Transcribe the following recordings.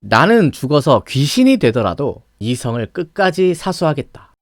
나는 죽어서 귀신이 되더라도 이 성을 끝까지 사수하겠다.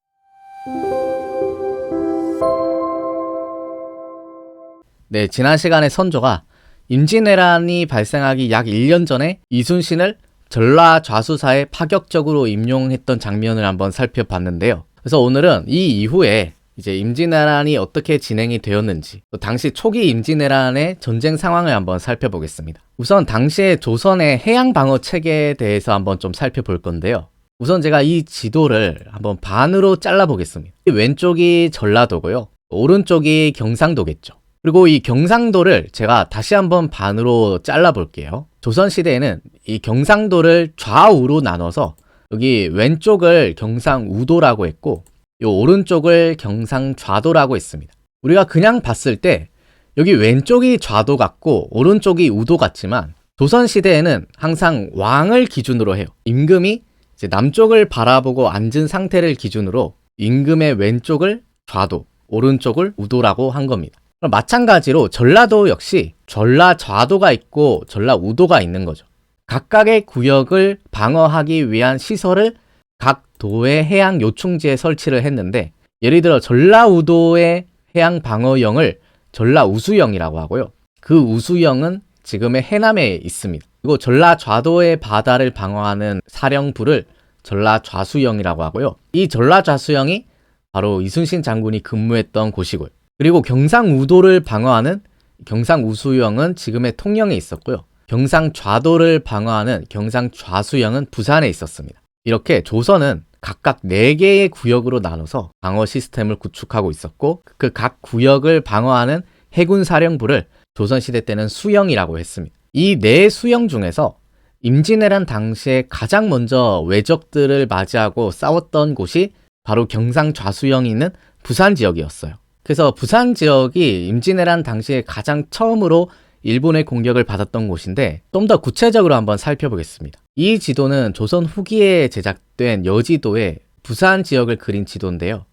네, 지난 시간에 선조가 임진왜란이 발생하기 약 1년 전에 이순신을 전라좌수사에 파격적으로 임용했던 장면을 한번 살펴봤는데요. 그래서 오늘은 이 이후에 이제 임진왜란이 어떻게 진행이 되었는지, 또 당시 초기 임진왜란의 전쟁 상황을 한번 살펴보겠습니다. 우선 당시의 조선의 해양 방어 체계에 대해서 한번 좀 살펴볼 건데요. 우선 제가 이 지도를 한번 반으로 잘라보겠습니다. 왼쪽이 전라도고요. 오른쪽이 경상도겠죠. 그리고 이 경상도를 제가 다시 한번 반으로 잘라볼게요. 조선시대에는 이 경상도를 좌우로 나눠서 여기 왼쪽을 경상우도라고 했고 이 오른쪽을 경상좌도라고 했습니다. 우리가 그냥 봤을 때 여기 왼쪽이 좌도 같고 오른쪽이 우도 같지만 조선시대에는 항상 왕을 기준으로 해요. 임금이 이제 남쪽을 바라보고 앉은 상태를 기준으로 임금의 왼쪽을 좌도, 오른쪽을 우도라고 한 겁니다. 마찬가지로 전라도 역시 전라좌도가 있고 전라우도가 있는 거죠. 각각의 구역을 방어하기 위한 시설을 각 도의 해양 요충지에 설치를 했는데, 예를 들어 전라우도의 해양 방어영을 전라우수영이라고 하고요. 그 우수영은 지금의 해남에 있습니다. 그리고 전라좌도의 바다를 방어하는 사령부를 전라좌수영이라고 하고요. 이 전라좌수영이 바로 이순신 장군이 근무했던 곳이고요. 그리고 경상우도를 방어하는 경상우수영은 지금의 통영에 있었고요. 경상좌도를 방어하는 경상좌수영은 부산에 있었습니다. 이렇게 조선은 각각 4개의 구역으로 나눠서 방어 시스템을 구축하고 있었고, 그 각 구역을 방어하는 해군 사령부를 조선시대 때는 수영이라고 했습니다. 이 4수영 중에서 임진왜란 당시에 가장 먼저 외적들을 맞이하고 싸웠던 곳이 바로 경상좌수영이 있는 부산 지역이었어요. 그래서 부산 지역이 임진왜란 당시에 가장 처음으로 일본의 공격을 받았던 곳인데, 좀 더 구체적으로 한번 살펴보겠습니다. 이 지도는 조선 후기에 제작된 여지도의 부산 지역을 그린 지도인데요.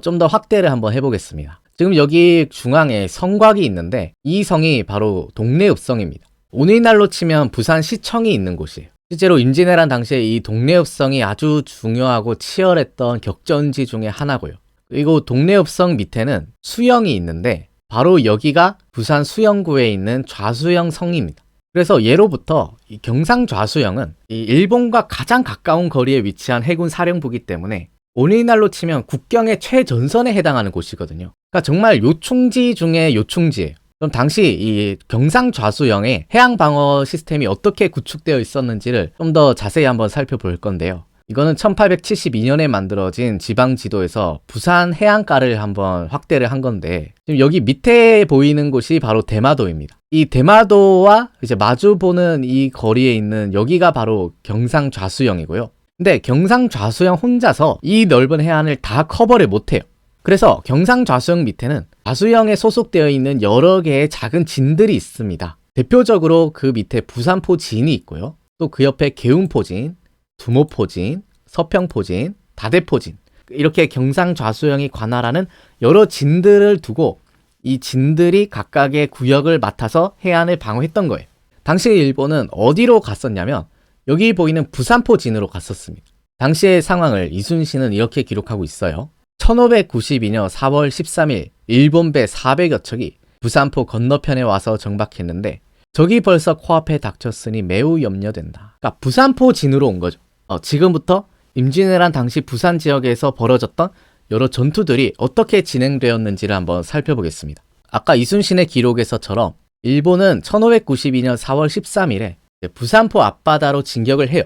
좀 더 확대를 한번 해보겠습니다. 지금 여기 중앙에 성곽이 있는데 이 성이 바로 동래읍성입니다. 오늘날로 치면 부산시청이 있는 곳이에요. 실제로 임진왜란 당시에 이 동래읍성이 아주 중요하고 치열했던 격전지 중에 하나고요. 그리고 동래읍성 밑에는 수영이 있는데 바로 여기가 부산 수영구에 있는 좌수영 성입니다. 그래서 예로부터 이 경상좌수영은 이 일본과 가장 가까운 거리에 위치한 해군 사령부이기 때문에 오늘날로 치면 국경의 최전선에 해당하는 곳이거든요. 그러니까 정말 요충지 중에 요충지예요. 그럼 당시 이 경상좌수영의 해양 방어 시스템이 어떻게 구축되어 있었는지를 좀 더 자세히 한번 살펴볼 건데요. 이거는 1872년에 만들어진 지방지도에서 부산 해안가를 한번 확대를 한 건데, 지금 여기 밑에 보이는 곳이 바로 대마도입니다. 이 대마도와 이제 마주보는 이 거리에 있는 여기가 바로 경상좌수영이고요. 근데 경상좌수영 혼자서 이 넓은 해안을 다 커버를 못해요. 그래서 경상좌수영 밑에는 좌수영에 소속되어 있는 여러 개의 작은 진들이 있습니다. 대표적으로 그 밑에 부산포진이 있고요. 또 그 옆에 계운포진, 두모포진, 서평포진, 다대포진, 이렇게 경상좌수영이 관할하는 여러 진들을 두고 이 진들이 각각의 구역을 맡아서 해안을 방어했던 거예요. 당시 일본은 어디로 갔었냐면 여기 보이는 부산포진으로 갔었습니다. 당시의 상황을 이순신은 이렇게 기록하고 있어요. 1592년 4월 13일 일본 배 400여 척이 부산포 건너편에 와서 정박했는데 적이 벌써 코앞에 닥쳤으니 매우 염려된다. 그러니까 부산포진으로 온 거죠. 지금부터 임진왜란 당시 부산 지역에서 벌어졌던 여러 전투들이 어떻게 진행되었는지를 한번 살펴보겠습니다. 아까 이순신의 기록에서처럼 일본은 1592년 4월 13일에 부산포 앞바다로 진격을 해요.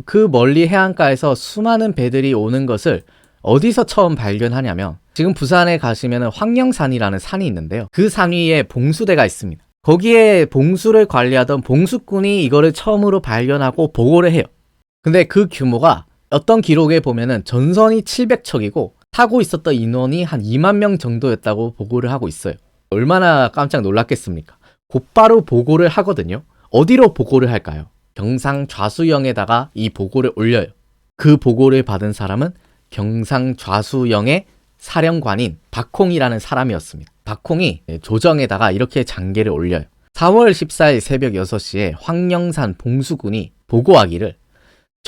그 멀리 해안가에서 수많은 배들이 오는 것을 어디서 처음 발견하냐면, 지금 부산에 가시면 황령산이라는 산이 있는데요. 그 산 위에 봉수대가 있습니다. 거기에 봉수를 관리하던 봉수꾼이 이거를 처음으로 발견하고 보고를 해요. 근데 그 규모가 어떤 기록에 보면은 전선이 700척이고 타고 있었던 인원이 한 2만 명 정도였다고 보고를 하고 있어요. 얼마나 깜짝 놀랐겠습니까? 곧바로 보고를 하거든요. 어디로 보고를 할까요? 경상좌수영에다가 이 보고를 올려요. 그 보고를 받은 사람은 경상좌수영의 사령관인 박홍이라는 사람이었습니다. 박홍이 조정에다가 이렇게 장계를 올려요. 4월 14일 새벽 6시에 황령산 봉수군이 보고하기를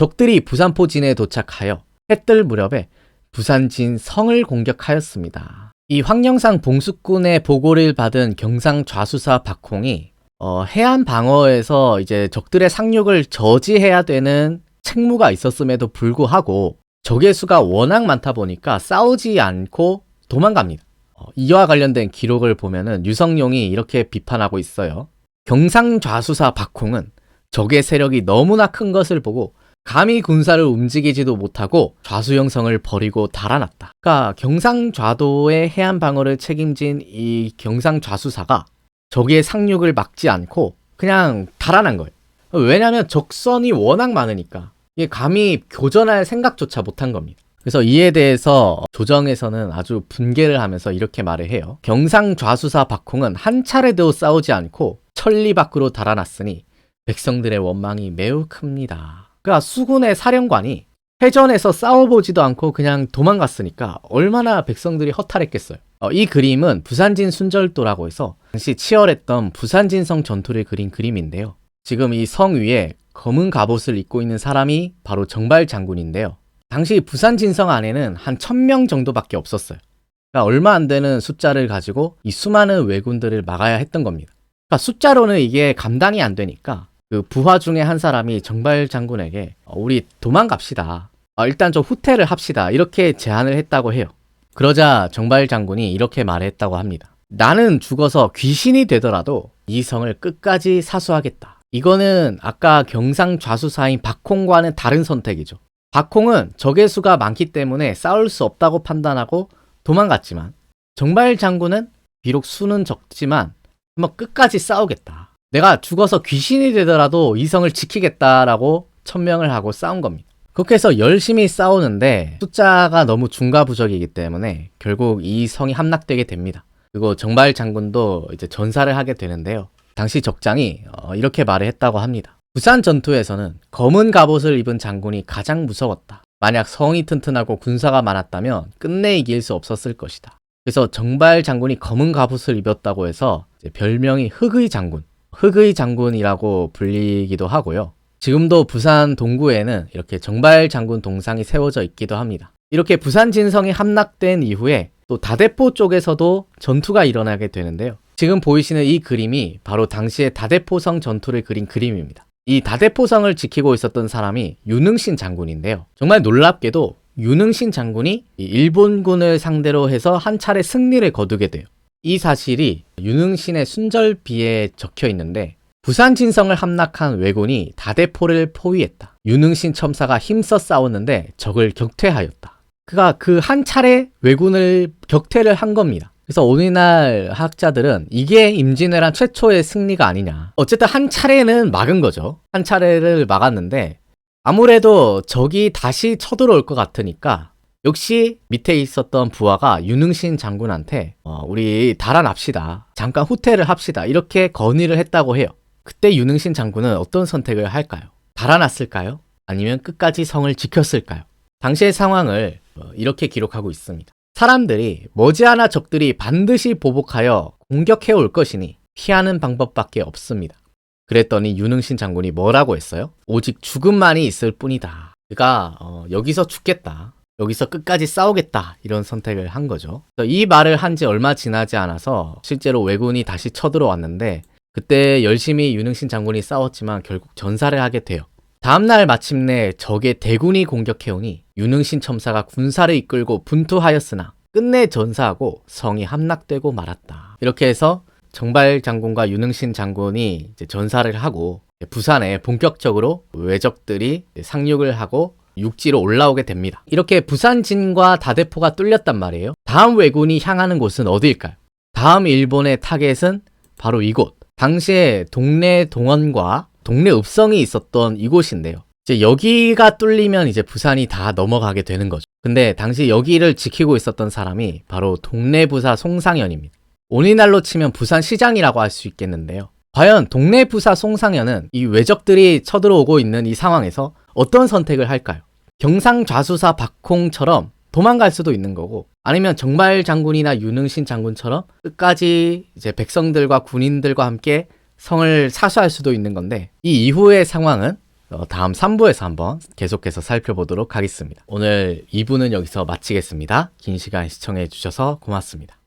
적들이 부산포진에 도착하여 해뜰 무렵에 부산진 성을 공격하였습니다. 이 황령산 봉수군의 보고를 받은 경상 좌수사 박홍이 해안 방어에서 이제 적들의 상륙을 저지해야 되는 책무가 있었음에도 불구하고 적의 수가 워낙 많다 보니까 싸우지 않고 도망갑니다. 이와 관련된 기록을 보면은 유성룡이 이렇게 비판하고 있어요. 경상 좌수사 박홍은 적의 세력이 너무나 큰 것을 보고 감히 군사를 움직이지도 못하고 좌수영성을 버리고 달아났다. 그러니까 경상좌도의 해안 방어를 책임진 이 경상좌수사가 적의 상륙을 막지 않고 그냥 달아난 거예요. 왜냐하면 적선이 워낙 많으니까 이게 감히 교전할 생각조차 못한 겁니다. 그래서 이에 대해서 조정에서는 아주 분개를 하면서 이렇게 말을 해요. 경상좌수사 박홍은 한 차례도 싸우지 않고 천리 밖으로 달아났으니 백성들의 원망이 매우 큽니다. 그러니까 수군의 사령관이 해전에서 싸워보지도 않고 그냥 도망갔으니까 얼마나 백성들이 허탈했겠어요. 이 그림은 부산진 순절도라고 해서 당시 치열했던 부산진성 전투를 그린 그림인데요. 지금 이 성 위에 검은 갑옷을 입고 있는 사람이 바로 정발 장군인데요. 당시 부산진성 안에는 한 1000명 정도밖에 없었어요. 그러니까 얼마 안 되는 숫자를 가지고 이 수많은 왜군들을 막아야 했던 겁니다. 그러니까 숫자로는 이게 감당이 안 되니까 그 부하 중에 한 사람이 정발 장군에게 우리 도망갑시다. 일단 좀 후퇴를 합시다. 이렇게 제안을 했다고 해요. 그러자 정발 장군이 이렇게 말했다고 합니다. 나는 죽어서 귀신이 되더라도 이 성을 끝까지 사수하겠다. 이거는 아까 경상 좌수사인 박홍과는 다른 선택이죠. 박홍은 적의 수가 많기 때문에 싸울 수 없다고 판단하고 도망갔지만 정발 장군은 비록 수는 적지만 한번 끝까지 싸우겠다. 내가 죽어서 귀신이 되더라도 이 성을 지키겠다라고 천명을 하고 싸운 겁니다. 그렇게 해서 열심히 싸우는데 숫자가 너무 중과부적이기 때문에 결국 이 성이 함락되게 됩니다. 그리고 정발 장군도 이제 전사를 하게 되는데요. 당시 적장이 이렇게 말을 했다고 합니다. 부산 전투에서는 검은 갑옷을 입은 장군이 가장 무서웠다. 만약 성이 튼튼하고 군사가 많았다면 끝내 이길 수 없었을 것이다. 그래서 정발 장군이 검은 갑옷을 입었다고 해서 이제 별명이 흑의 장군, 흑의 장군이라고 불리기도 하고요. 지금도 부산 동구에는 이렇게 정발 장군 동상이 세워져 있기도 합니다. 이렇게 부산 진성이 함락된 이후에 또 다대포 쪽에서도 전투가 일어나게 되는데요. 지금 보이시는 이 그림이 바로 당시의 다대포성 전투를 그린 그림입니다. 이 다대포성을 지키고 있었던 사람이 윤응신 장군인데요. 정말 놀랍게도 윤응신 장군이 일본군을 상대로 해서 한 차례 승리를 거두게 돼요. 이 사실이 윤응신의 순절비에 적혀 있는데 부산 진성을 함락한 왜군이 다대포를 포위했다. 윤응신 첨사가 힘써 싸웠는데 적을 격퇴하였다. 그가 그 한 차례 왜군을 격퇴를 한 겁니다. 그래서 오늘날 학자들은 이게 임진왜란 최초의 승리가 아니냐. 어쨌든 한 차례는 막은 거죠. 한 차례를 막았는데 아무래도 적이 다시 쳐들어올 것 같으니까 역시 밑에 있었던 부하가 윤응신 장군한테 우리 달아납시다. 잠깐 후퇴를 합시다. 이렇게 건의를 했다고 해요. 그때 윤응신 장군은 어떤 선택을 할까요? 달아났을까요? 아니면 끝까지 성을 지켰을까요? 당시의 상황을 이렇게 기록하고 있습니다. 사람들이 머지않아 적들이 반드시 보복하여 공격해 올 것이니 피하는 방법밖에 없습니다. 그랬더니 윤응신 장군이 뭐라고 했어요? 오직 죽음만이 있을 뿐이다. 그러니까 여기서 죽겠다. 여기서 끝까지 싸우겠다. 이런 선택을 한 거죠. 이 말을 한 지 얼마 지나지 않아서 실제로 왜군이 다시 쳐들어왔는데 그때 열심히 윤응신 장군이 싸웠지만 결국 전사를 하게 돼요. 다음날 마침내 적의 대군이 공격해오니 윤응신 첨사가 군사를 이끌고 분투하였으나 끝내 전사하고 성이 함락되고 말았다. 이렇게 해서 정발 장군과 윤응신 장군이 이제 전사를 하고 부산에 본격적으로 왜적들이 상륙을 하고 육지로 올라오게 됩니다. 이렇게 부산진과 다대포가 뚫렸단 말이에요. 다음 왜군이 향하는 곳은 어디일까요? 다음 일본의 타겟은 바로 이곳. 당시에 동래 동원과 동래 읍성이 있었던 이곳인데요. 이제 여기가 뚫리면 이제 부산이 다 넘어가게 되는 거죠. 근데 당시 여기를 지키고 있었던 사람이 바로 동래부사 송상현입니다. 오늘날로 치면 부산시장이라고 할 수 있겠는데요. 과연 동래부사 송상현은 이 왜적들이 쳐들어오고 있는 이 상황에서 어떤 선택을 할까요? 경상좌수사 박홍처럼 도망갈 수도 있는 거고 아니면 정발 장군이나 윤응신 장군처럼 끝까지 이제 백성들과 군인들과 함께 성을 사수할 수도 있는 건데 이 이후의 상황은 다음 3부에서 한번 계속해서 살펴보도록 하겠습니다. 오늘 2부는 여기서 마치겠습니다. 긴 시간 시청해 주셔서 고맙습니다.